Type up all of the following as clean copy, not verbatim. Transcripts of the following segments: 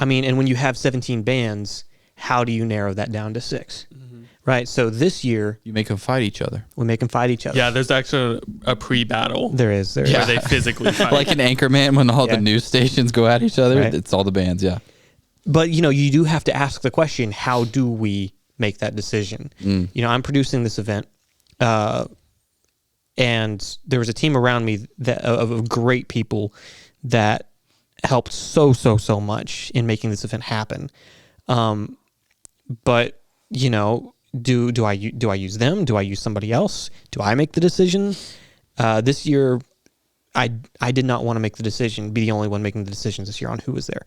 I mean, and when you have 17 bands, how do you narrow that down to 6? Right. So this year, you make them fight each other. We make them fight each other. Yeah, there's actually a pre-battle. There is. Where they physically fight. Like in Anchorman when all the news stations go at each other. Right. It's all the bands. Yeah. But, you do have to ask the question, how do we make that decision? I'm producing this event, and there was a team around me of great people that helped so much in making this event happen. But, do I use them? Do I use somebody else? Do I make the decision? This year, I did not want to make the decision, be the only one making the decisions this year on who was there.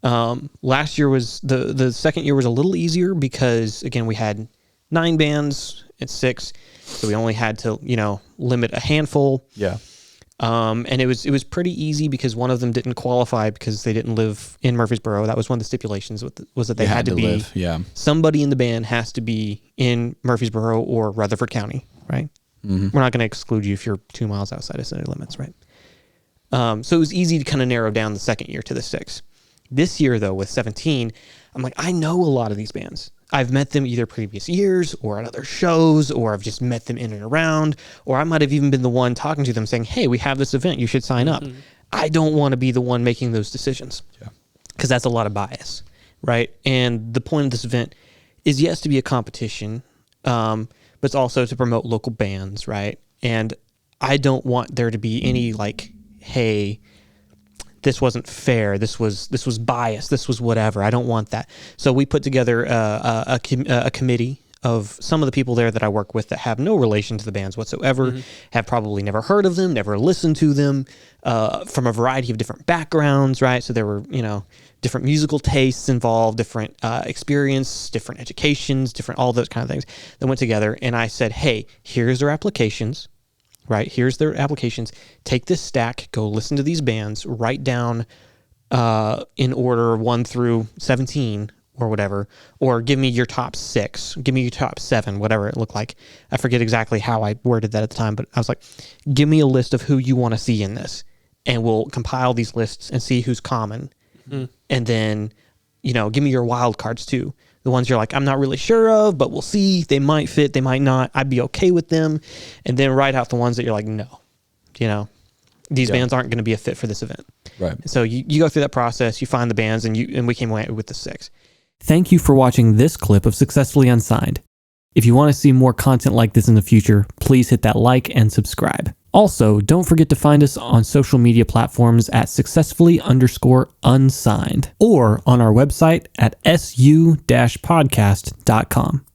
Last year was the second year was a little easier because, again, we had 9 bands at 6, so we only had to limit a handful. Yeah. And it was pretty easy because one of them didn't qualify because they didn't live in Murfreesboro. That was one of the stipulations was that they had to be live. Yeah. Somebody in the band has to be in Murfreesboro or Rutherford County, right? We're not going to exclude you if you're 2 miles outside of city limits, right? So it was easy to kind of narrow down the second year to the 6. This year, though, with 17, I'm like, I know a lot of these bands. I've met them either previous years or at other shows, or I've just met them in and around, or I might have even been the one talking to them saying, hey, we have this event, you should sign up. I don't want to be the one making those decisions because that's a lot of bias, right? And the point of this event is, yes, to be a competition, but it's also to promote local bands, right? And I don't want there to be any like, hey, this wasn't fair. This was biased. This was whatever. I don't want that. So we put together a committee of some of the people there that I work with that have no relation to the bands whatsoever, have probably never heard of them, never listened to them, from a variety of different backgrounds, right? So there were, different musical tastes involved, different experience, different educations, different all those kind of things that went together. And I said, hey, here's their applications. Right, here's their applications. Take this stack, go listen to these bands, write down in order 1 through 17 or whatever, or give me your top 6, give me your top 7, whatever it looked like. I forget exactly how I worded that at the time, but I was like, give me a list of who you want to see in this, and we'll compile these lists and see who's common. And then, give me your wild cards too. The ones you're like, I'm not really sure of, but we'll see. They might fit, they might not. I'd be okay with them. And then write out the ones that you're like, no, these bands aren't going to be a fit for this event. Right. So you go through that process, you find the bands, and we came away with the 6. Thank you for watching this clip of Successfully Unsigned. If you want to see more content like this in the future, please hit that like and subscribe. Also, don't forget to find us on social media platforms at successfully_unsigned or on our website at su-podcast.com.